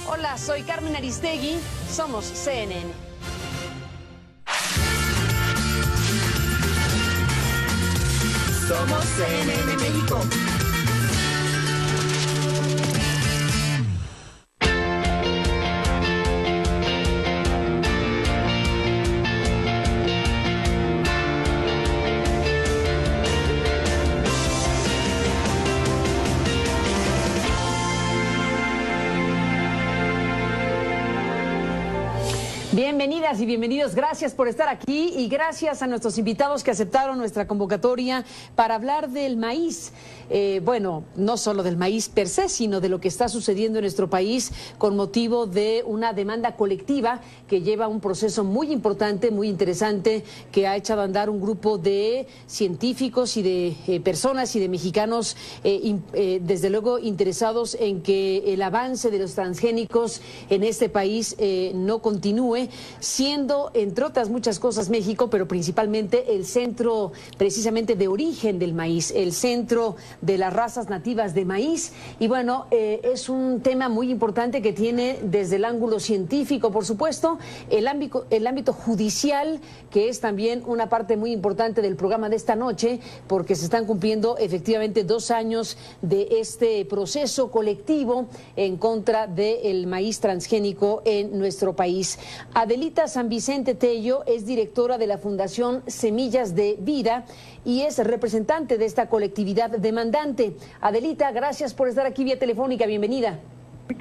Hola, soy Carmen Aristegui, somos CNN. Somos CNN México. Bienvenidas y bienvenidos, gracias por estar aquí y gracias a nuestros invitados que aceptaron nuestra convocatoria para hablar del maíz. Bueno, no solo del maíz per se, sino de lo que está sucediendo en nuestro país con motivo de una demanda colectiva que lleva un proceso muy importante, muy interesante, que ha echado a andar un grupo de científicos y de personas y de mexicanos, desde luego interesados en que el avance de los transgénicos en este país no continúe, siendo, entre otras muchas cosas, México, pero principalmente el centro precisamente de origen del maíz, el centro de las razas nativas de maíz. Y bueno, es un tema muy importante que tiene desde el ángulo científico, por supuesto, el ámbito judicial, que es también una parte muy importante del programa de esta noche, porque se están cumpliendo efectivamente 2 años de este proceso colectivo en contra del maíz transgénico en nuestro país. Adelita San Vicente Tello es directora de la Fundación Semillas de Vida y es representante de esta colectividad demandante. Adelita, gracias por estar aquí vía telefónica, bienvenida.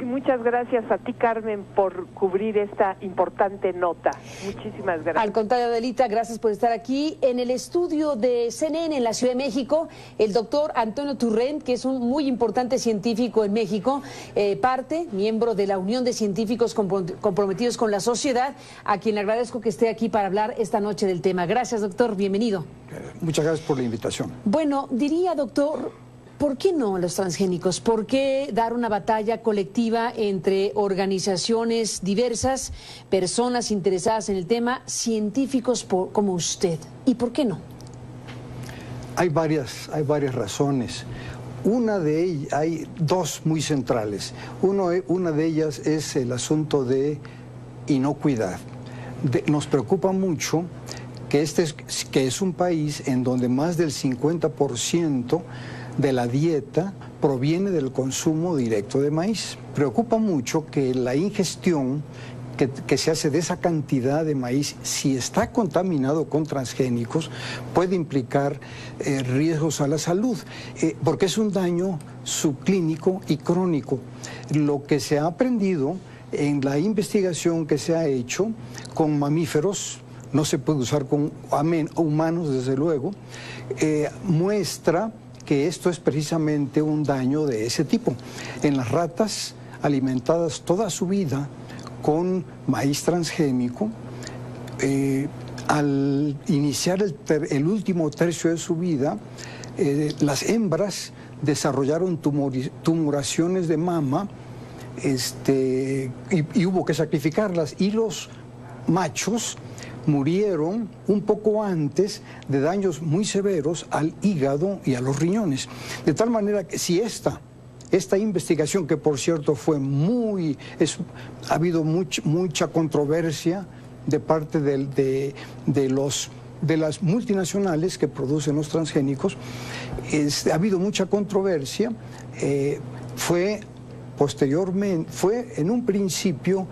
Muchas gracias a ti, Carmen, por cubrir esta importante nota. Muchísimas gracias. Al contrario, Adelita, gracias por estar aquí. En el estudio de CNN en la Ciudad de México, el doctor Antonio Turrent, que es un muy importante científico en México, miembro de la Unión de Científicos Comprometidos con la Sociedad, a quien le agradezco que esté aquí para hablar esta noche del tema. Gracias, doctor, bienvenido. Muchas gracias por la invitación. Bueno, diría, doctor, ¿por qué no los transgénicos? ¿Por qué dar una batalla colectiva entre organizaciones diversas, personas interesadas en el tema, científicos como usted? ¿Y por qué no? Hay varias razones. Hay dos muy centrales. Una de ellas es el asunto de inocuidad. Nos preocupa mucho que es un país en donde más del 50% de la dieta proviene del consumo directo de maíz. Preocupa mucho que la ingestión que se hace de esa cantidad de maíz, si está contaminado con transgénicos, puede implicar riesgos a la salud, porque es un daño subclínico y crónico. Lo que se ha aprendido en la investigación que se ha hecho con mamíferos, no se puede usar con humanos, desde luego, muestra que esto es precisamente un daño de ese tipo. En las ratas alimentadas toda su vida con maíz transgénico, al iniciar el último tercio de su vida, las hembras desarrollaron tumoraciones de mama, y hubo que sacrificarlas, y los machos murieron un poco antes de daños muy severos al hígado y a los riñones. De tal manera que si esta investigación, que por cierto fue ha habido mucha controversia de parte de las multinacionales que producen los transgénicos, ha habido mucha controversia, fue en un principio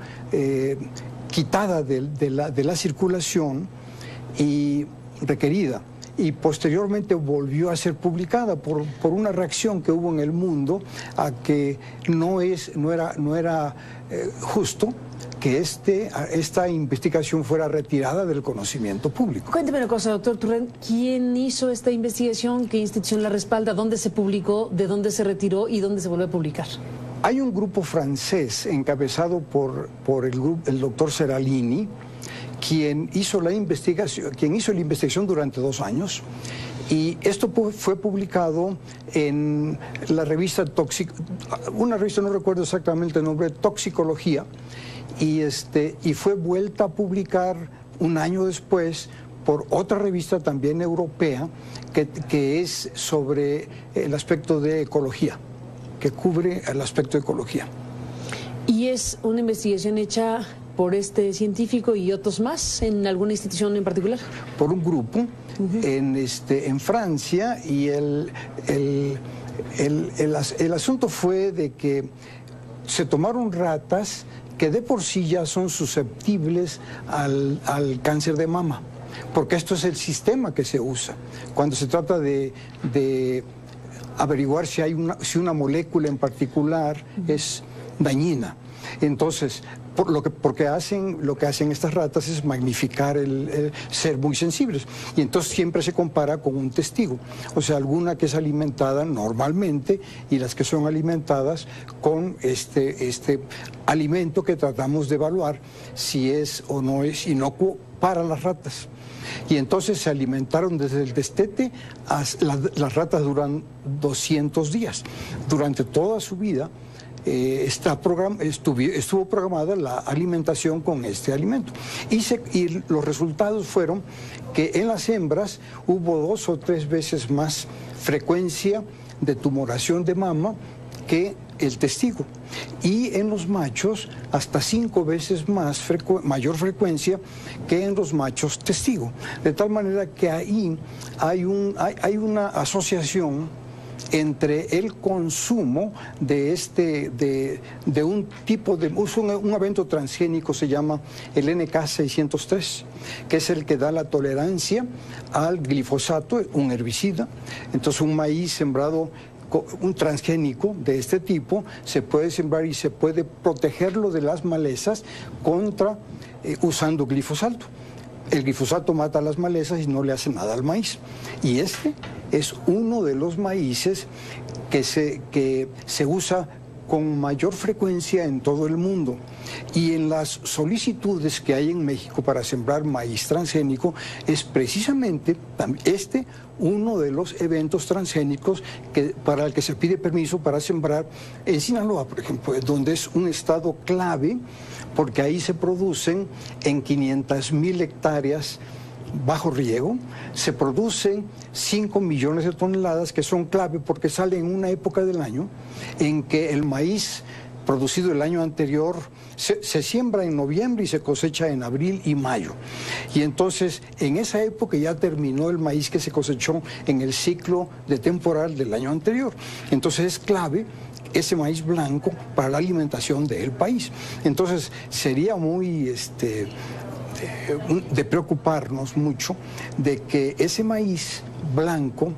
quitada de la circulación y requerida, y posteriormente volvió a ser publicada por una reacción que hubo en el mundo a que no era justo que esta investigación fuera retirada del conocimiento público. Cuénteme una cosa, doctor Turrent, ¿quién hizo esta investigación? ¿Qué institución la respalda? ¿Dónde se publicó? ¿De dónde se retiró? ¿Y dónde se volvió a publicar? Hay un grupo francés encabezado por el doctor Seralini, quien hizo la investigación durante 2 años, y esto fue publicado en la revista una revista, no recuerdo exactamente el nombre, Toxicología, y fue vuelta a publicar 1 año después por otra revista también europea que es sobre el aspecto de ecología, que cubre el aspecto de ecología. ¿Y es una investigación hecha por este científico y otros más en alguna institución en particular? Por un grupo en Francia, y el asunto fue de que se tomaron ratas que de por sí ya son susceptibles al cáncer de mama, porque esto es el sistema que se usa cuando se trata de averiguar si una molécula en particular es dañina. Entonces, lo que hacen estas ratas es magnificar el ser muy sensibles, y entonces siempre se compara con un testigo, o sea, alguna que es alimentada normalmente y las que son alimentadas con este alimento que tratamos de evaluar si es o no es inocuo para las ratas. Y entonces se alimentaron desde el destete, las ratas duran 200 días, durante toda su vida. Estuvo programada la alimentación con este alimento, y los resultados fueron que en las hembras hubo 2 o 3 veces más frecuencia de tumoración de mama que el testigo, y en los machos hasta 5 veces mayor frecuencia que en los machos testigo, de tal manera que ahí hay una asociación entre el consumo de un tipo de un evento transgénico, se llama el NK603, que es el que da la tolerancia al glifosato, un herbicida. Entonces, un maíz sembrado, un transgénico de este tipo, se puede sembrar y se puede protegerlo de las malezas usando glifosato. El glifosato mata las malezas y no le hace nada al maíz. Y este es uno de los maíces que se usa con mayor frecuencia en todo el mundo. Y en las solicitudes que hay en México para sembrar maíz transgénico, es precisamente uno de los eventos transgénicos para el que se pide permiso para sembrar en Sinaloa, por ejemplo, donde es un estado clave, porque ahí se producen en 500,000 hectáreas bajo riego, se producen 5 millones de toneladas que son clave porque salen en una época del año en que el maíz producido el año anterior se siembra en noviembre y se cosecha en abril y mayo. Y entonces en esa época ya terminó el maíz que se cosechó en el ciclo de temporal del año anterior. Entonces es clave ese maíz blanco para la alimentación del país. Entonces sería muy de preocuparnos mucho de que ese maíz blanco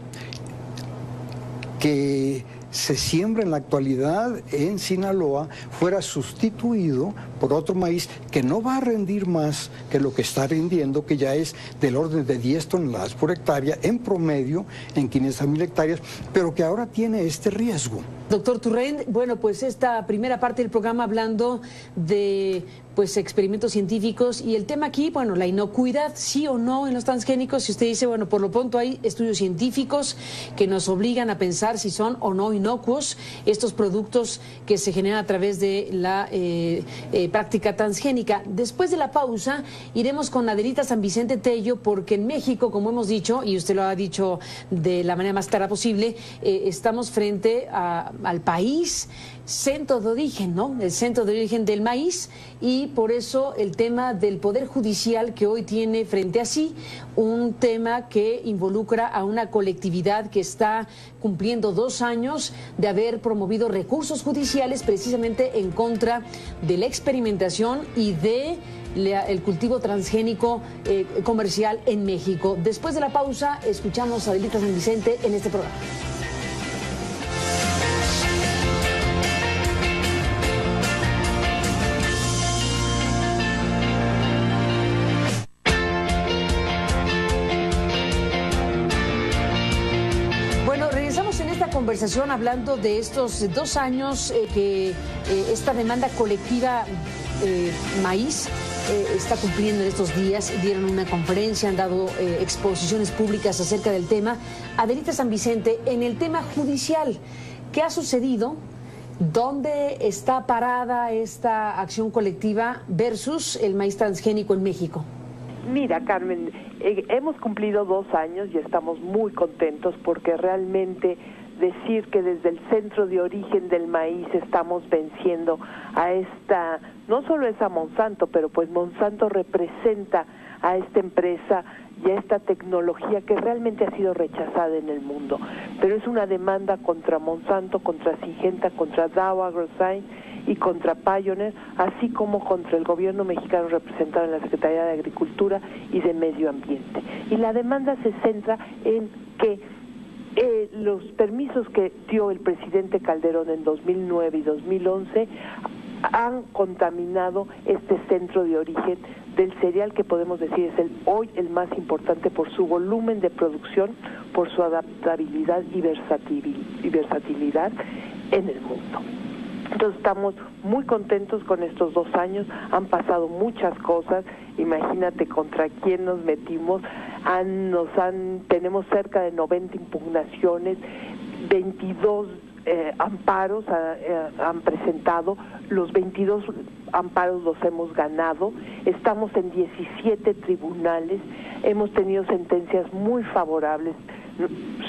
que se siembra en la actualidad en Sinaloa fuera sustituido por otro maíz que no va a rendir más que lo que está rindiendo, que ya es del orden de 10 toneladas por hectárea en promedio en 500,000 hectáreas, pero que ahora tiene este riesgo. Doctor Turrent, bueno, pues esta primera parte del programa hablando de experimentos científicos, y el tema aquí, bueno, la inocuidad, sí o no en los transgénicos. Si usted dice, bueno, por lo pronto hay estudios científicos que nos obligan a pensar si son o no inocuos estos productos que se generan a través de la práctica transgénica. Después de la pausa iremos con Adelita San Vicente Tello, porque en México, como hemos dicho, y usted lo ha dicho de la manera más clara posible, estamos frente al país centro de origen, ¿no? El centro de origen del maíz, y por eso el tema del Poder Judicial que hoy tiene frente a sí un tema que involucra a una colectividad que está cumpliendo 2 años de haber promovido recursos judiciales precisamente en contra de la experimentación y de el cultivo transgénico comercial en México. Después de la pausa escuchamos a Adelita San Vicente en este programa. Conversación hablando de estos 2 años que esta demanda colectiva maíz está cumpliendo en estos días. Dieron una conferencia, han dado exposiciones públicas acerca del tema. Adelita San Vicente, en el tema judicial, ¿qué ha sucedido? ¿Dónde está parada esta acción colectiva versus el maíz transgénico en México? Mira, Carmen, hemos cumplido 2 años y estamos muy contentos porque realmente decir que desde el centro de origen del maíz estamos venciendo a esta, no solo es a Monsanto, pero pues Monsanto representa a esta empresa y a esta tecnología que realmente ha sido rechazada en el mundo. Pero es una demanda contra Monsanto, contra Syngenta, contra Dow AgroScience y contra Pioneer, así como contra el gobierno mexicano representado en la Secretaría de Agricultura y de Medio Ambiente. Y la demanda se centra en que los permisos que dio el presidente Calderón en 2009 y 2011 han contaminado este centro de origen del cereal que podemos decir es hoy el más importante por su volumen de producción, por su adaptabilidad y versatilidad en el mundo. Entonces estamos muy contentos con estos 2 años, han pasado muchas cosas, imagínate contra quién nos metimos, tenemos cerca de 90 impugnaciones, 22 amparos han presentado, los 22 amparos los hemos ganado, estamos en 17 tribunales, hemos tenido sentencias muy favorables,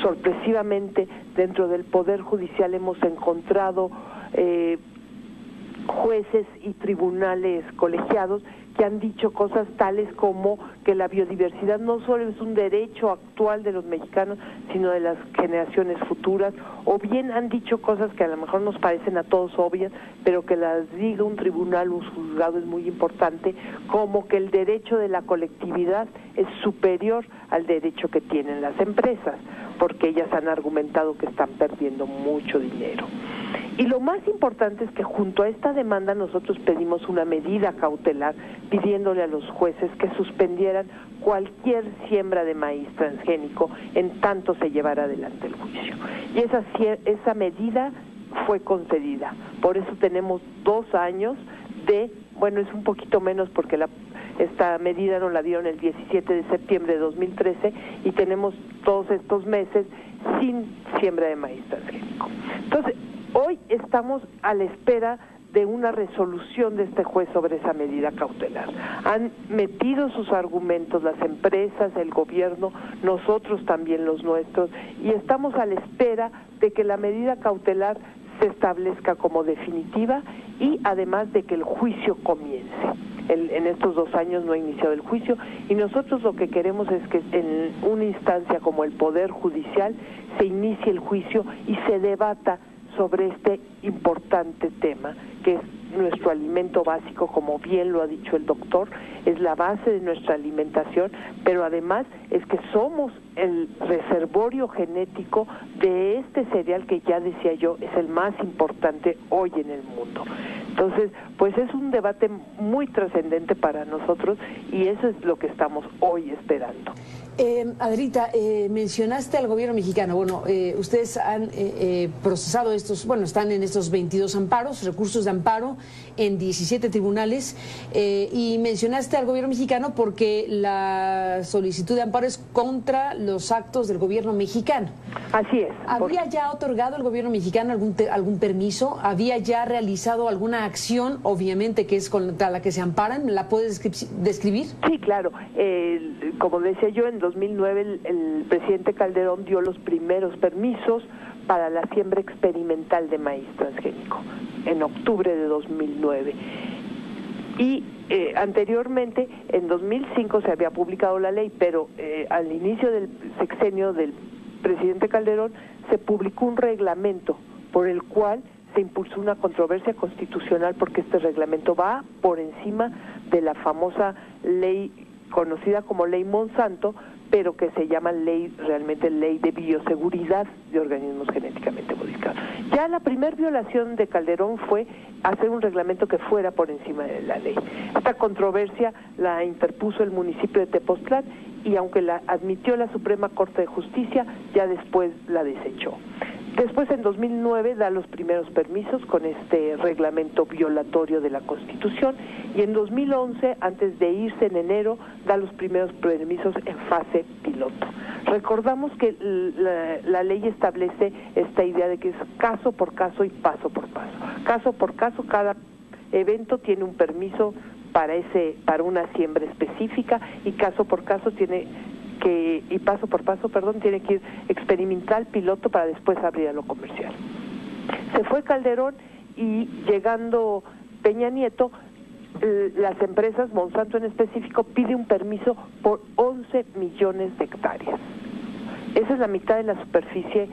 sorpresivamente dentro del Poder Judicial hemos encontrado jueces y tribunales colegiados que han dicho cosas tales como que la biodiversidad no solo es un derecho actual de los mexicanos, sino de las generaciones futuras, o bien han dicho cosas que a lo mejor nos parecen a todos obvias, pero que las diga un tribunal, un juzgado es muy importante, como que el derecho de la colectividad es superior al derecho que tienen las empresas, porque ellas han argumentado que están perdiendo mucho dinero. Y lo más importante es que junto a esta demanda nosotros pedimos una medida cautelar pidiéndole a los jueces que suspendieran cualquier siembra de maíz transgénico en tanto se llevara adelante el juicio. Y esa medida fue concedida. Por eso tenemos 2 años bueno, es un poquito menos porque esta medida nos la dieron el 17 de septiembre de 2013 y tenemos todos estos meses sin siembra de maíz transgénico. Entonces, hoy estamos a la espera de una resolución de este juez sobre esa medida cautelar. Han metido sus argumentos las empresas, el gobierno, nosotros también los nuestros, y estamos a la espera de que la medida cautelar se establezca como definitiva y además de que el juicio comience. En estos 2 años no ha iniciado el juicio y nosotros lo que queremos es que en una instancia como el Poder Judicial se inicie el juicio y se debata sobre este importante tema, que es nuestro alimento básico, como bien lo ha dicho el doctor, es la base de nuestra alimentación, pero además es que somos el reservorio genético de este cereal que ya decía yo, es el más importante hoy en el mundo. Entonces, pues es un debate muy trascendente para nosotros y eso es lo que estamos hoy esperando. Adrita, mencionaste al gobierno mexicano. Bueno, ustedes han procesado están en estos 22 amparos, recursos de amparo en 17 tribunales, y mencionaste al gobierno mexicano porque la solicitud de amparo es contra los actos del gobierno mexicano. Así es. ¿Había ya otorgado el gobierno mexicano algún permiso? ¿Había ya realizado alguna acción, obviamente, que es contra la que se amparan? ¿La puedes describir? Sí, claro. Como decía yo, en 2009 el presidente Calderón dio los primeros permisos para la siembra experimental de maíz transgénico, en octubre de 2009. Y anteriormente, en 2005 se había publicado la ley, pero al inicio del sexenio del presidente Calderón se publicó un reglamento por el cual se impulsó una controversia constitucional porque este reglamento va por encima de la famosa ley conocida como Ley Monsanto, pero que se llama realmente Ley de Bioseguridad de Organismos Genéticamente Modificados. Ya la primer violación de Calderón fue hacer un reglamento que fuera por encima de la ley. Esta controversia la interpuso el municipio de Tepoztlán y aunque la admitió la Suprema Corte de Justicia, ya después la desechó. Después, en 2009, da los primeros permisos con este reglamento violatorio de la Constitución y en 2011, antes de irse en enero, da los primeros permisos en fase piloto. Recordamos que la ley establece esta idea de que es caso por caso y paso por paso. Caso por caso, cada evento tiene un permiso para una siembra específica y caso por caso tiene y paso por paso, tiene que ir experimental, piloto, para después abrir a lo comercial. Se fue Calderón y llegando Peña Nieto, las empresas, Monsanto en específico, pide un permiso por 11 millones de hectáreas. Esa es la mitad de la superficie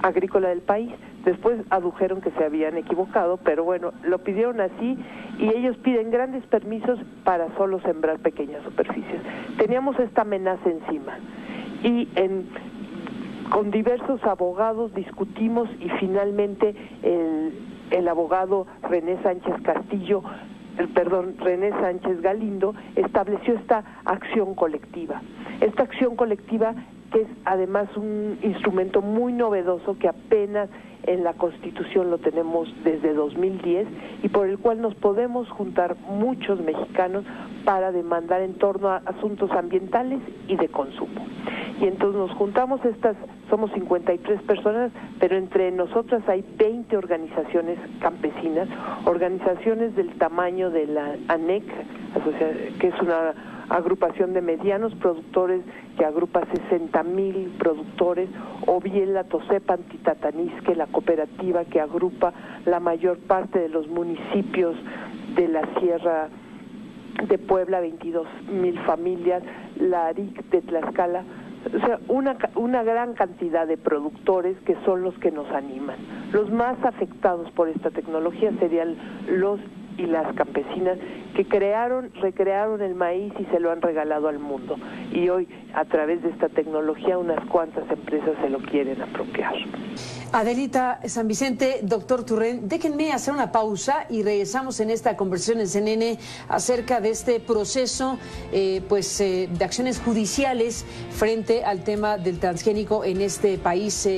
agrícola del país. Después adujeron que se habían equivocado, pero bueno, lo pidieron así, y ellos piden grandes permisos para solo sembrar pequeñas superficies. Teníamos esta amenaza encima, y con diversos abogados discutimos, y finalmente el abogado René Sánchez Galindo estableció esta acción colectiva. Esta acción colectiva, que es además un instrumento muy novedoso, que apenas en la Constitución lo tenemos desde 2010, y por el cual nos podemos juntar muchos mexicanos para demandar en torno a asuntos ambientales y de consumo. Y entonces nos juntamos, somos 53 personas, pero entre nosotras hay 20 organizaciones campesinas, organizaciones del tamaño de la ANEC, que es una agrupación de medianos productores que agrupa 60,000 productores, o bien la Tosepa Antitatanisque, la cooperativa que agrupa la mayor parte de los municipios de la Sierra de Puebla, 22,000 familias, la ARIC de Tlaxcala. O sea, una gran cantidad de productores que son los que nos animan. Los más afectados por esta tecnología serían los y las campesinas, que recrearon el maíz y se lo han regalado al mundo. Y hoy, a través de esta tecnología, unas cuantas empresas se lo quieren apropiar. Adelita San Vicente, doctor Turrent, déjenme hacer una pausa y regresamos en esta conversación en CNN acerca de este proceso de acciones judiciales frente al tema del transgénico en este país,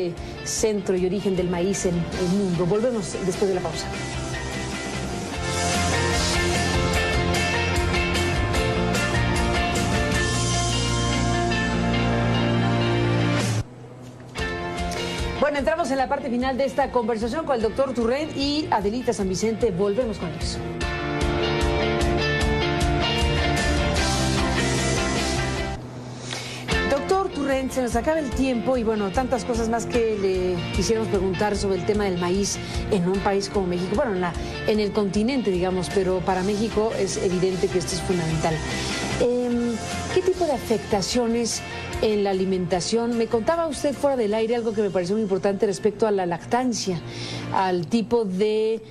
centro y origen del maíz en el mundo. Volvemos después de la pausa. Bueno, entramos en la parte final de esta conversación con el doctor Turrent y Adelita San Vicente. Volvemos con ellos. Doctor Turrent, se nos acaba el tiempo y bueno, tantas cosas más que le quisiéramos preguntar sobre el tema del maíz en un país como México, bueno, en el continente, digamos, pero para México es evidente que esto es fundamental. ¿Qué tipo de afectaciones en la alimentación? Me contaba usted fuera del aire algo que me pareció muy importante respecto a la lactancia, al tipo de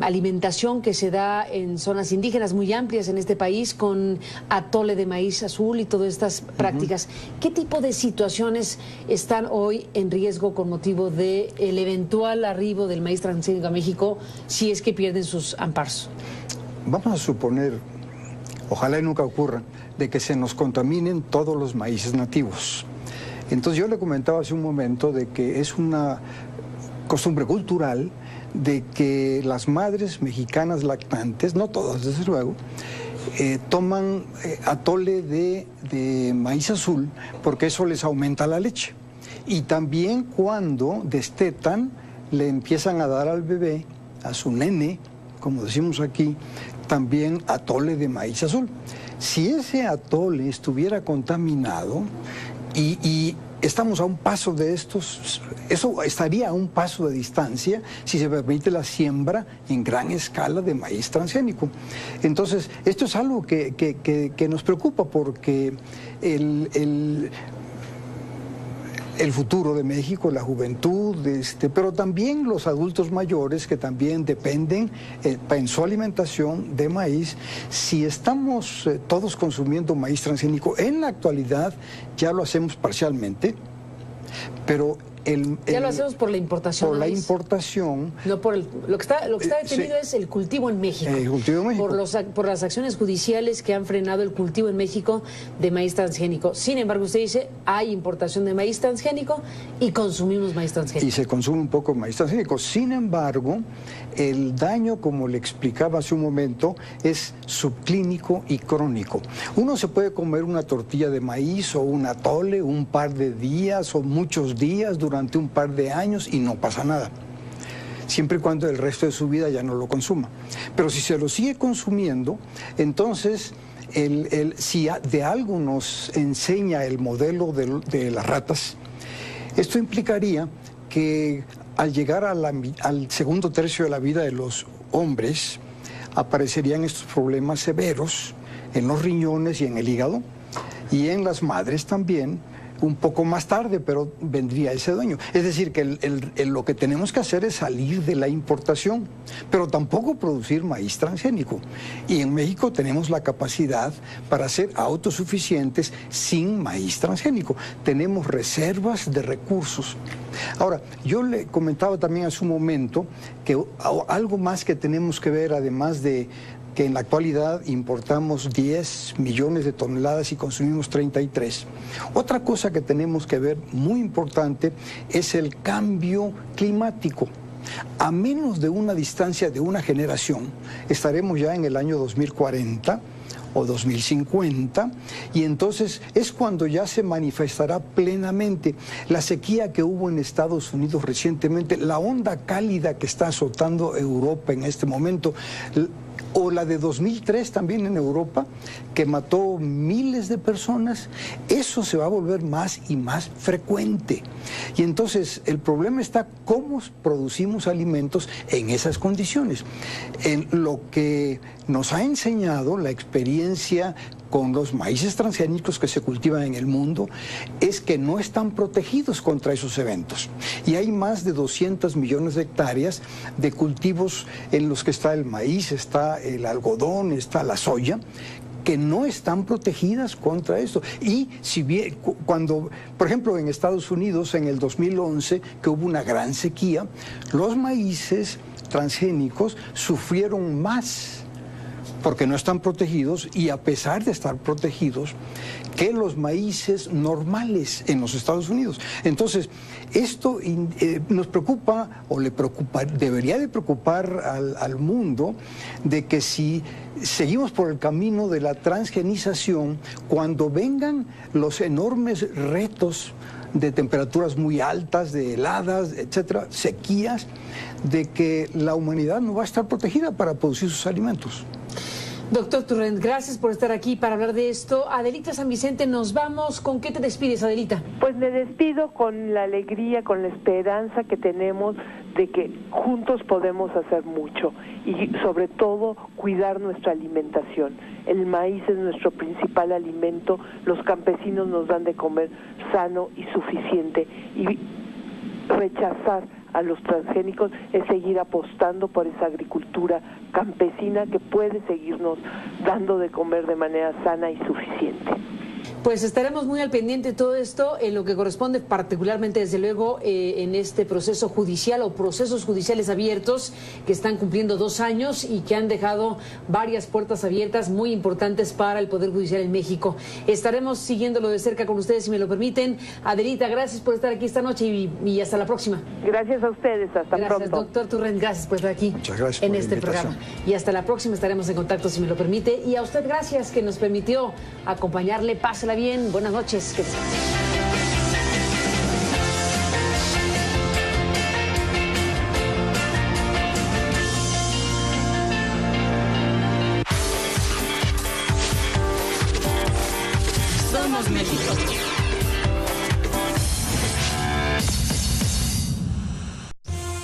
alimentación que se da en zonas indígenas muy amplias en este país, con atole de maíz azul y todas estas prácticas. ¿Qué tipo de situaciones están hoy en riesgo con motivo del eventual arribo del maíz transgénico a México, si es que pierden sus amparos? Vamos a suponer, ojalá y nunca ocurra, de que se nos contaminen todos los maíces nativos. Entonces yo le comentaba hace un momento de que es una costumbre cultural de que las madres mexicanas lactantes, no todas desde luego, toman atole de maíz azul porque eso les aumenta la leche. Y también cuando destetan le empiezan a dar al bebé, a su nene, como decimos aquí, también atole de maíz azul. Si ese atole estuviera contaminado y estamos a un paso de estos, eso estaría a un paso de distancia si se permite la siembra en gran escala de maíz transgénico. Entonces, esto es algo que nos preocupa porque el futuro de México, la juventud, pero también los adultos mayores que también dependen en su alimentación de maíz. Si estamos todos consumiendo maíz transgénico, en la actualidad ya lo hacemos parcialmente, pero ya lo hacemos por la importación. Por la importación. No por lo que está detenido es el cultivo en México. El cultivo en México. Por las acciones judiciales que han frenado el cultivo en México de maíz transgénico. Sin embargo, usted dice, hay importación de maíz transgénico y consumimos maíz transgénico. Y se consume un poco maíz transgénico. Sin embargo, el daño, como le explicaba hace un momento, es subclínico y crónico. Uno se puede comer una tortilla de maíz o un atole un par de días o muchos días durante un par de años y no pasa nada, siempre y cuando el resto de su vida ya no lo consuma. Pero si se lo sigue consumiendo, entonces Si de algo nos enseña el modelo de las ratas, esto implicaría que al llegar al segundo tercio de la vida de los hombres, aparecerían estos problemas severos en los riñones y en el hígado, y en las madres también, un poco más tarde, pero vendría ese dueño. Es decir, que lo que tenemos que hacer es salir de la importación, pero tampoco producir maíz transgénico. Y en México tenemos la capacidad para ser autosuficientes sin maíz transgénico. Tenemos reservas de recursos. Ahora, yo le comentaba también hace un momento que algo más que tenemos que ver, además de que en la actualidad importamos 10 millones de toneladas y consumimos 33. Otra cosa que tenemos que ver muy importante es el cambio climático. A menos de una distancia de una generación, estaremos ya en el año 2040 o 2050, y entonces es cuando ya se manifestará plenamente la sequía que hubo en Estados Unidos recientemente, la onda cálida que está azotando Europa en este momento, o la de 2003 también en Europa, que mató miles de personas. Eso se va a volver más y más frecuente. Y entonces el problema está cómo producimos alimentos en esas condiciones. En lo que nos ha enseñado la experiencia con los maíces transgénicos que se cultivan en el mundo es que no están protegidos contra esos eventos. Y hay más de 200 millones de hectáreas de cultivos en los que está el maíz, está el algodón, está la soya, que no están protegidas contra esto. Y si bien, cuando, por ejemplo, en Estados Unidos, en el 2011, que hubo una gran sequía, los maíces transgénicos sufrieron más porque no están protegidos, y a pesar de estar protegidos, que los maíces normales en los Estados Unidos. Entonces, esto nos preocupa, o debería de preocupar al mundo, de que si seguimos por el camino de la transgenización, cuando vengan los enormes retos de temperaturas muy altas, de heladas, etcétera, sequías, de que la humanidad no va a estar protegida para producir sus alimentos. Doctor Torrent, gracias por estar aquí para hablar de esto. Adelita San Vicente, nos vamos. ¿Con qué te despides, Adelita? Pues me despido con la alegría, con la esperanza que tenemos de que juntos podemos hacer mucho y sobre todo cuidar nuestra alimentación. El maíz es nuestro principal alimento, los campesinos nos dan de comer sano y suficiente, y rechazar a los transgénicos es seguir apostando por esa agricultura campesina que puede seguirnos dando de comer de manera sana y suficiente. Pues estaremos muy al pendiente de todo esto, en lo que corresponde particularmente, desde luego, en este proceso judicial o procesos judiciales abiertos que están cumpliendo 2 años y que han dejado varias puertas abiertas muy importantes para el Poder Judicial en México. Estaremos siguiéndolo de cerca con ustedes, si me lo permiten. Adelita, gracias por estar aquí esta noche y hasta la próxima. Gracias a ustedes, hasta pronto. Gracias, doctor Torrent, gracias por estar aquí. Muchas gracias en este programa. Y hasta la próxima, estaremos en contacto, si me lo permite. Y a usted, gracias, que nos permitió acompañarle. Pásela bien, buenas noches. Que Somos México.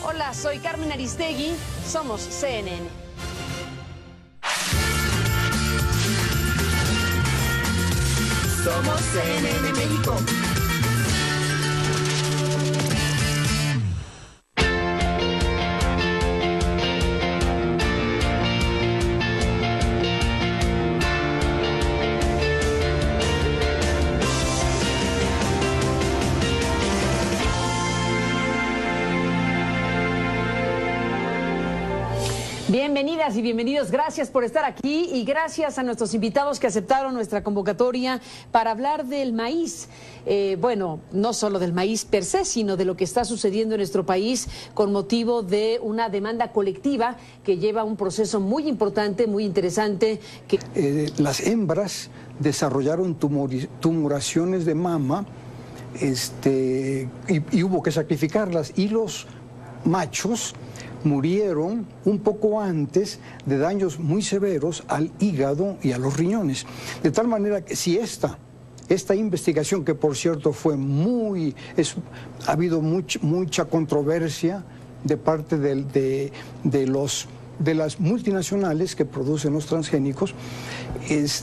Hola, soy Carmen Aristegui, somos CNN. Somos CNN México. Bienvenidas y bienvenidos, gracias por estar aquí y gracias a nuestros invitados que aceptaron nuestra convocatoria para hablar del maíz. Bueno, no solo del maíz per se, sino de lo que está sucediendo en nuestro país con motivo de una demanda colectiva que lleva un proceso muy importante, muy interesante. Las hembras desarrollaron tumoraciones de mama y hubo que sacrificarlas, y los machos murieron un poco antes de daños muy severos al hígado y a los riñones. De tal manera que si esta investigación, que por cierto fue ha habido mucha controversia de parte de las multinacionales que producen los transgénicos,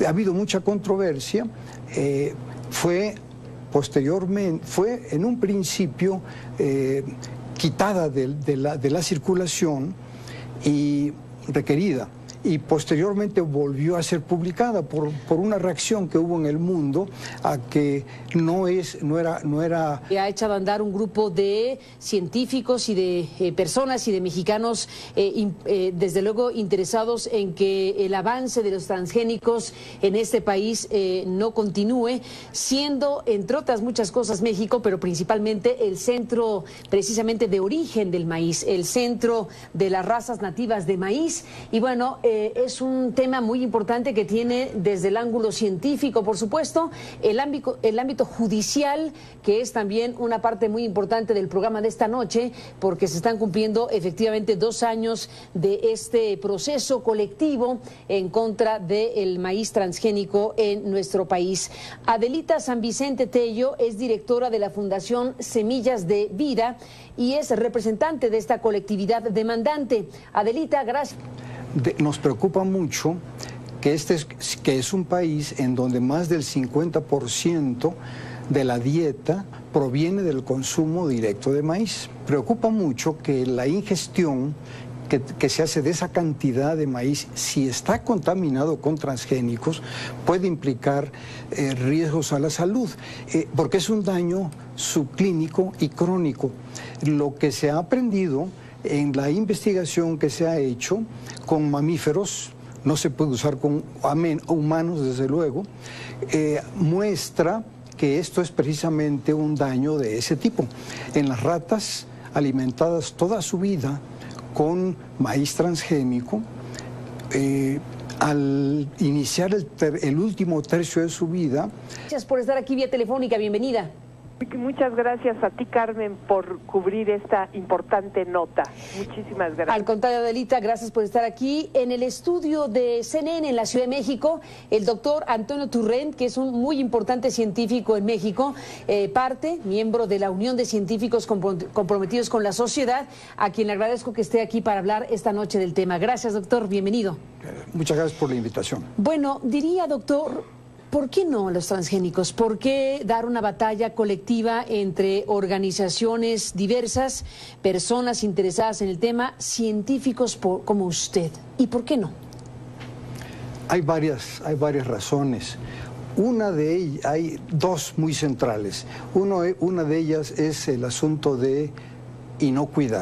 ha habido mucha controversia, fue en un principio quitada de la circulación y requerida, y posteriormente volvió a ser publicada por una reacción que hubo en el mundo a que no era... Ha echado a andar un grupo de científicos y de personas y de mexicanos desde luego interesados en que el avance de los transgénicos en este país no continúe, siendo entre otras muchas cosas México, pero principalmente el centro precisamente de origen del maíz, el centro de las razas nativas de maíz. Y bueno, es un tema muy importante que tiene desde el ángulo científico, por supuesto, el ámbito judicial, que es también una parte muy importante del programa de esta noche, porque se están cumpliendo efectivamente 2 años de este proceso colectivo en contra del maíz transgénico en nuestro país. Adelita San Vicente Tello es directora de la Fundación Semillas de Vida y es representante de esta colectividad demandante. Adelita, gracias. Nos preocupa mucho que que es un país en donde más del 50% de la dieta proviene del consumo directo de maíz. Preocupa mucho que la ingestión que se hace de esa cantidad de maíz, si está contaminado con transgénicos, puede implicar riesgos a la salud, porque es un daño subclínico y crónico. Lo que se ha aprendido en la investigación que se ha hecho con mamíferos, no se puede usar con humanos desde luego, muestra que esto es precisamente un daño de ese tipo. En las ratas alimentadas toda su vida con maíz transgénico, al iniciar el último tercio de su vida... Gracias por estar aquí vía telefónica, bienvenida. Muchas gracias a ti, Carmen, por cubrir esta importante nota. Muchísimas gracias. Al contrario, Adelita, gracias por estar aquí. En el estudio de CNN en la Ciudad de México, el doctor Antonio Turrent, que es un muy importante científico en México, miembro de la Unión de Científicos Comprometidos con la Sociedad, a quien le agradezco que esté aquí para hablar esta noche del tema. Gracias, doctor, bienvenido. Muchas gracias por la invitación. Bueno, diría, doctor, ¿por qué no los transgénicos? ¿Por qué dar una batalla colectiva entre organizaciones diversas, personas interesadas en el tema, científicos como usted? ¿Y por qué no? Hay varias razones. Hay 2 muy centrales. Una de ellas es el asunto de inocuidad.